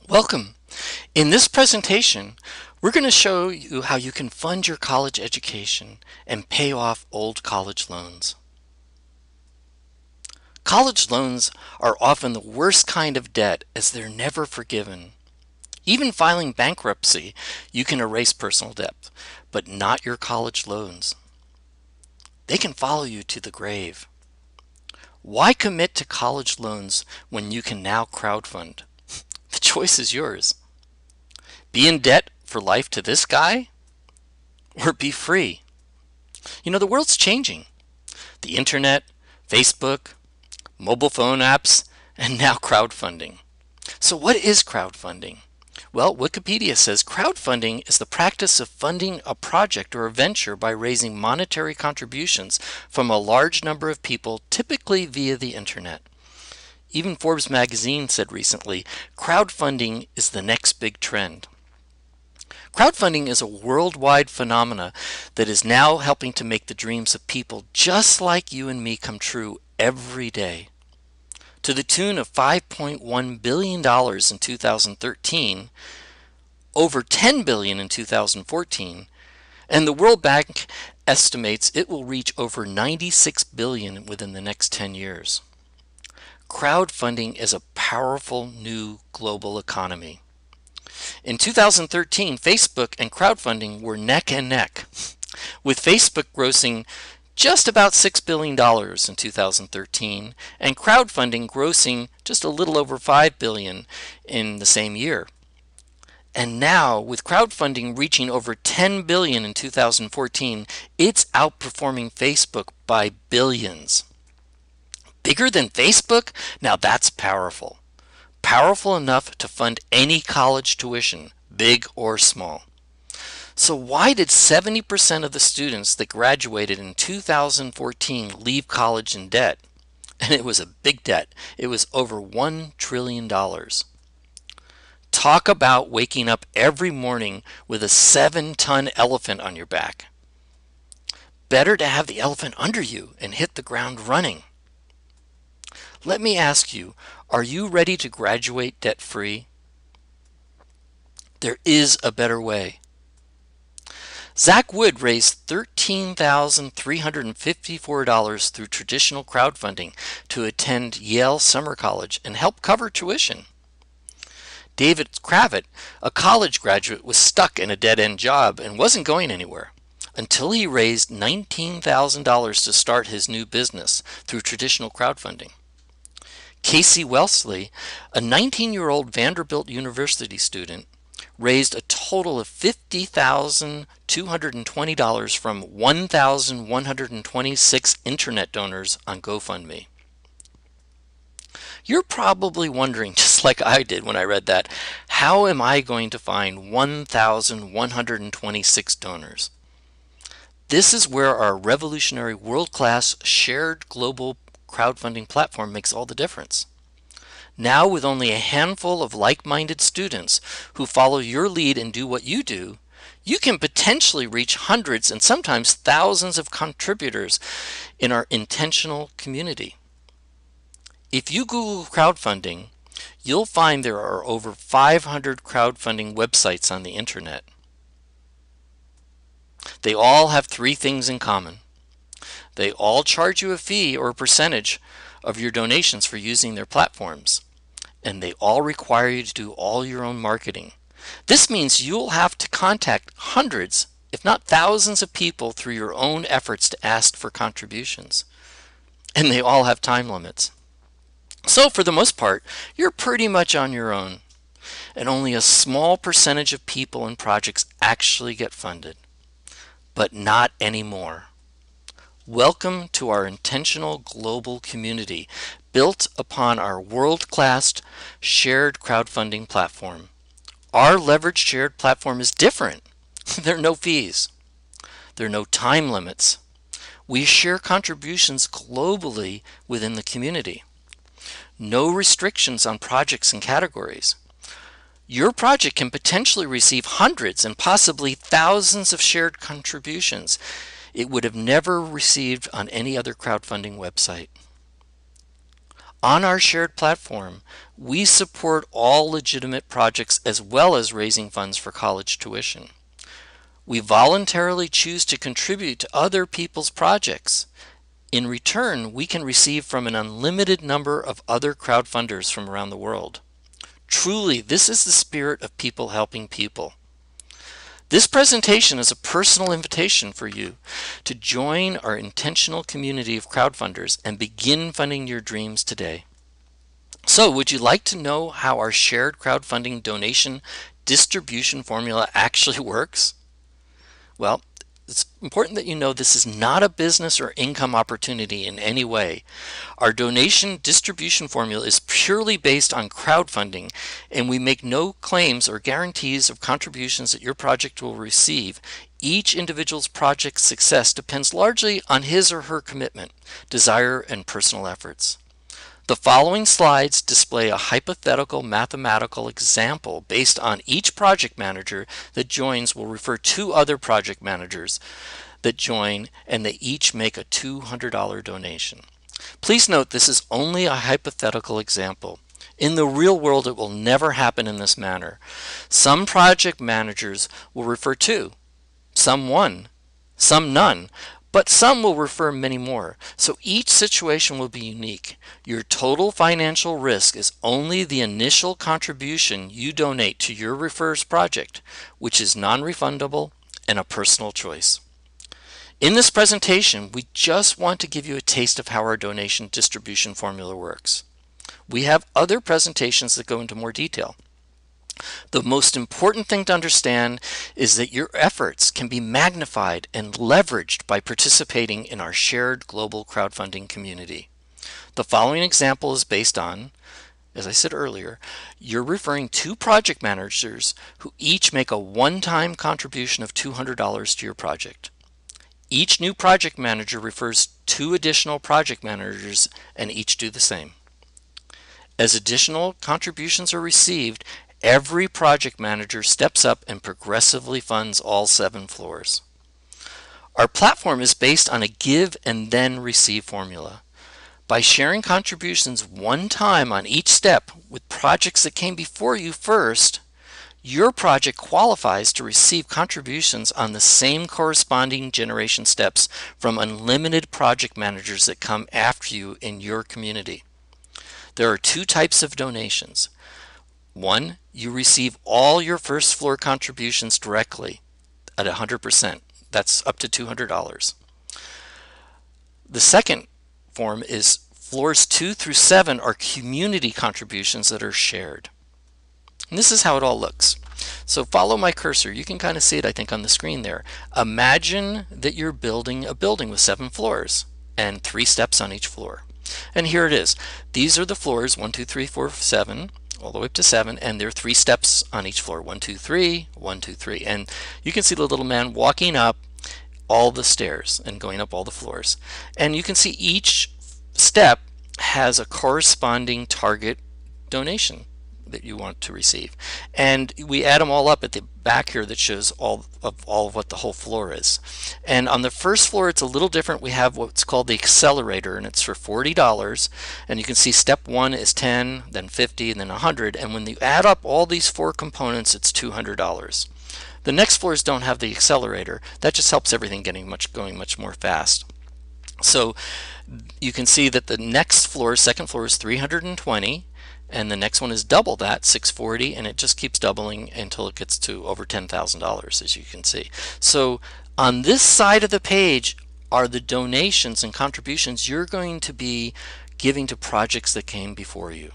Welcome. In this presentation, we're going to show you how you can fund your college education and pay off old college loans. College loans are often the worst kind of debt as they're never forgiven. Even filing bankruptcy, you can erase personal debt, but not your college loans. They can follow you to the grave. Why commit to college loans when you can now crowdfund? The choice is yours. Be in debt for life to this guy, or be free? The world's changing. The internet, Facebook, mobile phone apps, and now crowdfunding. So what is crowdfunding? Well, Wikipedia says crowdfunding is the practice of funding a project or a venture by raising monetary contributions from a large number of people, typically via the internet. Even Forbes magazine said recently, crowdfunding is the next big trend. Crowdfunding is a worldwide phenomena that is now helping to make the dreams of people just like you and me come true every day. To the tune of $5.1 billion in 2013, over $10 billion in 2014, and the World Bank estimates it will reach over $96 billion within the next 10 years. Crowdfunding is a powerful new global economy. In 2013, Facebook and crowdfunding were neck and neck, with Facebook grossing just about $6 billion in 2013 and crowdfunding grossing just a little over $5 billion in the same year. And now, with crowdfunding reaching over $10 billion in 2014, it's outperforming Facebook by billions. Bigger than Facebook? Now that's powerful. Powerful enough to fund any college tuition, big or small. So why did 70% of the students that graduated in 2014 leave college in debt? And it was a big debt. It was over $1 trillion. Talk about waking up every morning with a 7-ton elephant on your back. Better to have the elephant under you and hit the ground running. Let me ask you, are you ready to graduate debt-free? There is a better way. Zach Wood raised $13,354 through traditional crowdfunding to attend Yale Summer College and help cover tuition. David Kravitz, a college graduate, was stuck in a dead-end job and wasn't going anywhere until he raised $19,000 to start his new business through traditional crowdfunding. Casey Wellesley, a 19-year-old Vanderbilt University student, raised a total of $50,220 from 1,126 internet donors on GoFundMe. You're probably wondering, just like I did when I read that, how am I going to find 1,126 donors? This is where our revolutionary world-class shared global crowdfunding platform makes all the difference. Now, with only a handful of like-minded students who follow your lead and do what you do, you can potentially reach hundreds and sometimes thousands of contributors in our intentional community. If you Google crowdfunding, you'll find there are over 500 crowdfunding websites on the internet. They all have three things in common. They all charge you a fee or a percentage of your donations for using their platforms, and they all require you to do all your own marketing. This means you'll have to contact hundreds, if not thousands of people through your own efforts to ask for contributions. And they all have time limits. So for the most part, you're pretty much on your own, and only a small percentage of people and projects actually get funded. But not anymore. Welcome to our intentional global community built upon our world-class shared crowdfunding platform. Our leveraged shared platform is different. There are no fees. There are no time limits. We share contributions globally within the community. No restrictions on projects and categories. Your project can potentially receive hundreds and possibly thousands of shared contributions it would have never received on any other crowdfunding website. On our shared platform, we support all legitimate projects as well as raising funds for college tuition. We voluntarily choose to contribute to other people's projects. In return, we can receive from an unlimited number of other crowdfunders from around the world. Truly, this is the spirit of people helping people. This presentation is a personal invitation for you to join our intentional community of crowdfunders and begin funding your dreams today. So, would you like to know how our shared crowdfunding donation distribution formula actually works? Well, it's important that you know this is not a business or income opportunity in any way. Our donation distribution formula is purely based on crowdfunding, and we make no claims or guarantees of contributions that your project will receive. Each individual's project's success depends largely on his or her commitment, desire, and personal efforts. The following slides display a hypothetical mathematical example based on each project manager that joins will refer to other project managers that join, and they each make a $200 donation. Please note this is only a hypothetical example. In the real world, it will never happen in this manner. Some project managers will refer two, some one, some none, but some will refer many more. So each situation will be unique. Your total financial risk is only the initial contribution you donate to your referr's project, which is non-refundable and a personal choice. In this presentation, we just want to give you a taste of how our donation distribution formula works. We have other presentations that go into more detail. The most important thing to understand is that your efforts can be magnified and leveraged by participating in our shared global crowdfunding community. The following example is based on, as I said earlier, you're referring two project managers who each make a one-time contribution of $200 to your project. Each new project manager refers two additional project managers and each do the same. As additional contributions are received, every project manager steps up and progressively funds all 7 floors. Our platform is based on a give and then receive formula. By sharing contributions one time on each step with projects that came before you first, your project qualifies to receive contributions on the same corresponding generation steps from unlimited project managers that come after you in your community. There are 2 types of donations. One, you receive all your first floor contributions directly at 100%. That's up to $200. The second form is floors 2 through 7 are community contributions that are shared. And this is how it all looks. So follow my cursor. You can kind of see it, I think, on the screen there. Imagine that you're building a building with 7 floors and 3 steps on each floor. And here it is. These are the floors 1, 2, 3, 4, 7. All the way up to 7, and there are 3 steps on each floor. 1, 2, 3, 1, 2, 3. And you can see the little man walking up all the stairs and going up all the floors. And you can see each step has a corresponding target donation that you want to receive. And we add them all up at the back here that shows all of what the whole floor is. And on the first floor it's a little different. We have what's called the accelerator, and it's for $40. And you can see step 1 is 10, then 50, and then 100. And when you add up all these 4 components, it's $200. The next floors don't have the accelerator. That just helps everything going much more fast. So you can see that the next floor, second floor, is 320. And the next one is double that, 640, and it just keeps doubling until it gets to over $10,000, as you can see. So on this side of the page are the donations and contributions you're going to be giving to projects that came before you.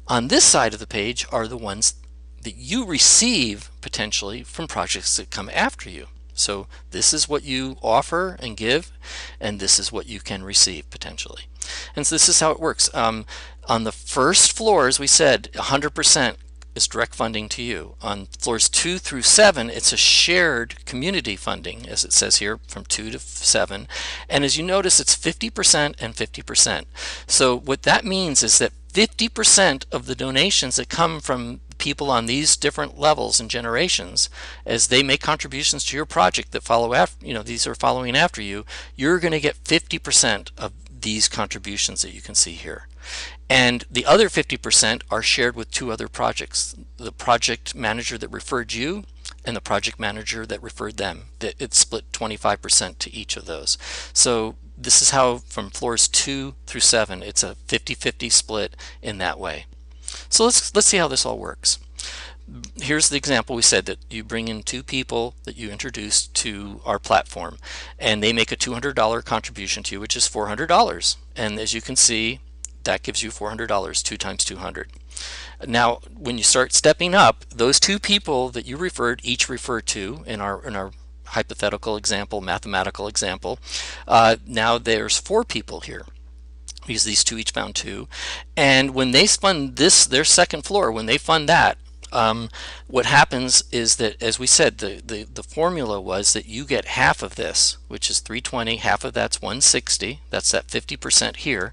On this side of the page are the ones that you receive potentially from projects that come after you. So this is what you offer and give, and this is what you can receive potentially. And so this is how it works. On the first floor, as we said, 100% is direct funding to you. On floors 2 through 7, it's a shared community funding, as it says here, from 2 to 7. And as you notice, it's 50% and 50%. So what that means is that 50% of the donations that come from people on these different levels and generations, as they make contributions to your project that follow after, these are following after you, you're going to get 50% of these contributions that you can see here. And the other 50% are shared with two other projects, the project manager that referred you and the project manager that referred them. It's split 25% to each of those. So this is how from floors 2 through 7, it's a 50-50 split in that way. So let's see how this all works. Here's the example. We said that you bring in two people that you introduce to our platform, and they make a $200 contribution to you, which is $400. And as you can see, that gives you $400, 2 times 200. Now, when you start stepping up, those two people that you referred, each referred to in our hypothetical example, mathematical example, now there's 4 people here, because these two each found 2. And when they fund this, their second floor, when they fund that, what happens is that, as we said, the formula was that you get half of this, which is 320, half of that's 160, that's that 50% here,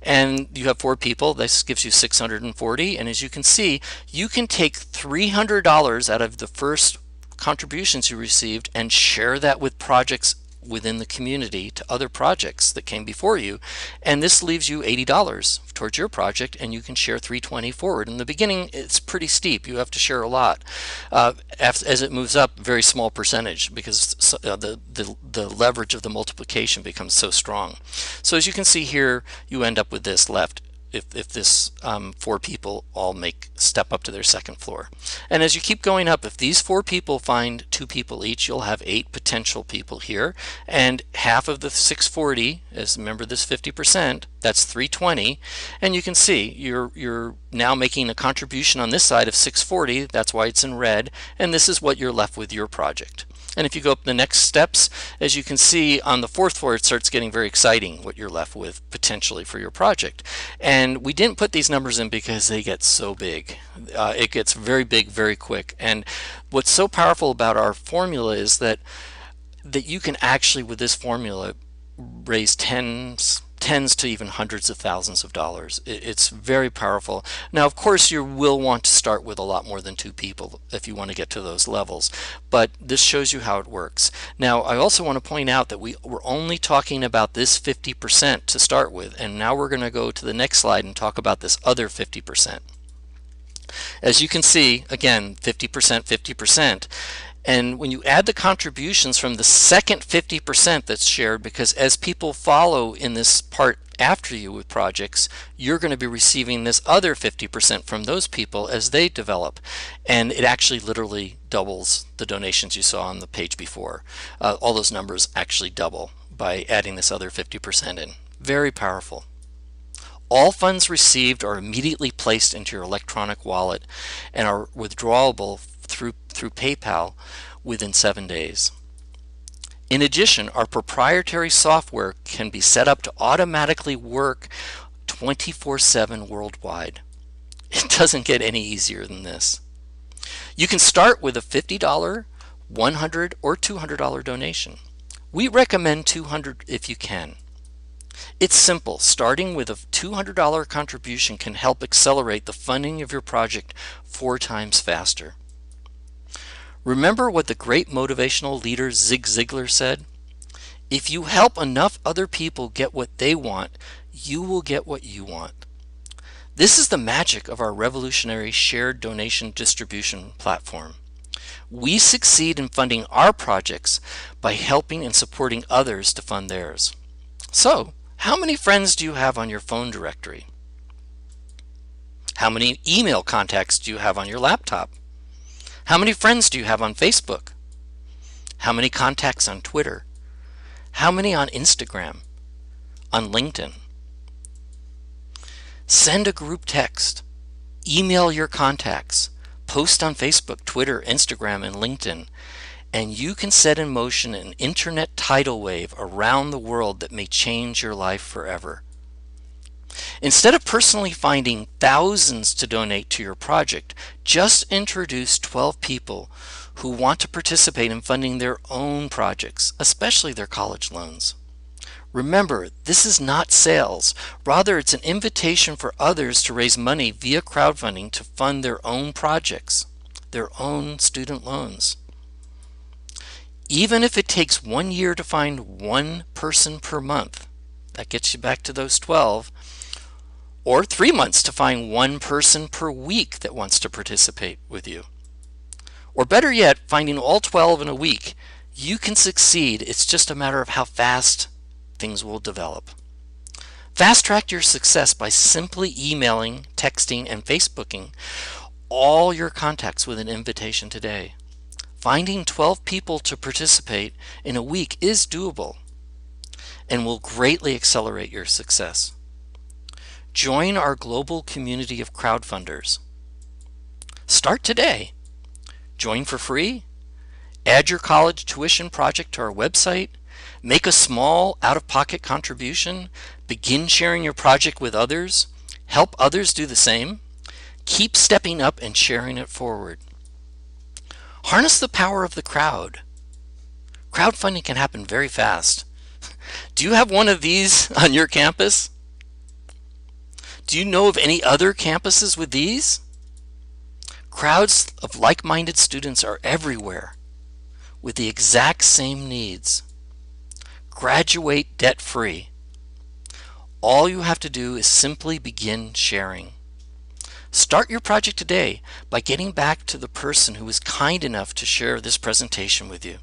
and you have 4 people, this gives you 640, and as you can see, you can take $300 out of the first contributions you received and share that with projects within the community to other projects that came before you, and this leaves you $80 towards your project, and you can share 320 forward. In the beginning, it's pretty steep. You have to share a lot. As it moves up, very small percentage, because the leverage of the multiplication becomes so strong. So as you can see here, you end up with this left if this 4 people all step up to their second floor. And as you keep going up, if these 4 people find 2 people each, you'll have 8 potential people here, and half of the 640, as remember this 50%, that's 320, and you can see you're now making a contribution on this side of 640, that's why it's in red, and this is what you're left with your project. And if you go up the next steps, as you can see on the 4th floor, it starts getting very exciting what you're left with potentially for your project. And we didn't put these numbers in because they get so big. It gets very big very quick. And what's so powerful about our formula is that you can actually, with this formula, raise tens to even hundreds of thousands of dollars. It's very powerful. Now, of course, you will want to start with a lot more than 2 people if you want to get to those levels, but this shows you how it works. Now, I also want to point out that we're only talking about this 50% to start with, and now we're going to go to the next slide and talk about this other 50%. As you can see, again, 50%, 50%. And when you add the contributions from the second 50% that's shared, because as people follow in this part after you with projects, you're going to be receiving this other 50% from those people as they develop. And it actually literally doubles the donations you saw on the page before. All those numbers actually double by adding this other 50% in. Very powerful. All funds received are immediately placed into your electronic wallet and are withdrawable through PayPal within 7 days. In addition, our proprietary software can be set up to automatically work 24/7 worldwide. It doesn't get any easier than this. You can start with a $50, $100, or $200 donation. We recommend $200 if you can. It's simple. Starting with a $200 contribution can help accelerate the funding of your project 4 times faster. Remember what the great motivational leader Zig Ziglar said? If you help enough other people get what they want, you will get what you want. This is the magic of our revolutionary shared donation distribution platform. We succeed in funding our projects by helping and supporting others to fund theirs. So, how many friends do you have on your phone directory? How many email contacts do you have on your laptop? How many friends do you have on Facebook? How many contacts on Twitter? How many on Instagram? On LinkedIn? Send a group text. Email your contacts. Post on Facebook, Twitter, Instagram, and LinkedIn. And you can set in motion an internet tidal wave around the world that may change your life forever. Instead of personally finding thousands to donate to your project, just introduce 12 people who want to participate in funding their own projects, especially their college loans. Remember, this is not sales. Rather, it's an invitation for others to raise money via crowdfunding to fund their own projects, their own student loans. Even if it takes 1 year to find 1 person per month, that gets you back to those 12, Or 3 months to find one person per week that wants to participate with you. Or better yet, finding all 12 in a week. You can succeed. It's just a matter of how fast things will develop. Fast track your success by simply emailing, texting, and Facebooking all your contacts with an invitation today. Finding 12 people to participate in a week is doable and will greatly accelerate your success. Join our global community of crowdfunders. Start today. Join for free. Add your college tuition project to our website. Make a small out-of-pocket contribution. Begin sharing your project with others. Help others do the same. Keep stepping up and sharing it forward. Harness the power of the crowd. Crowdfunding can happen very fast. Do you have one of these on your campus? Do you know of any other campuses with these? Crowds of like-minded students are everywhere with the exact same needs. Graduate debt-free. All you have to do is simply begin sharing. Start your project today by getting back to the person who was kind enough to share this presentation with you.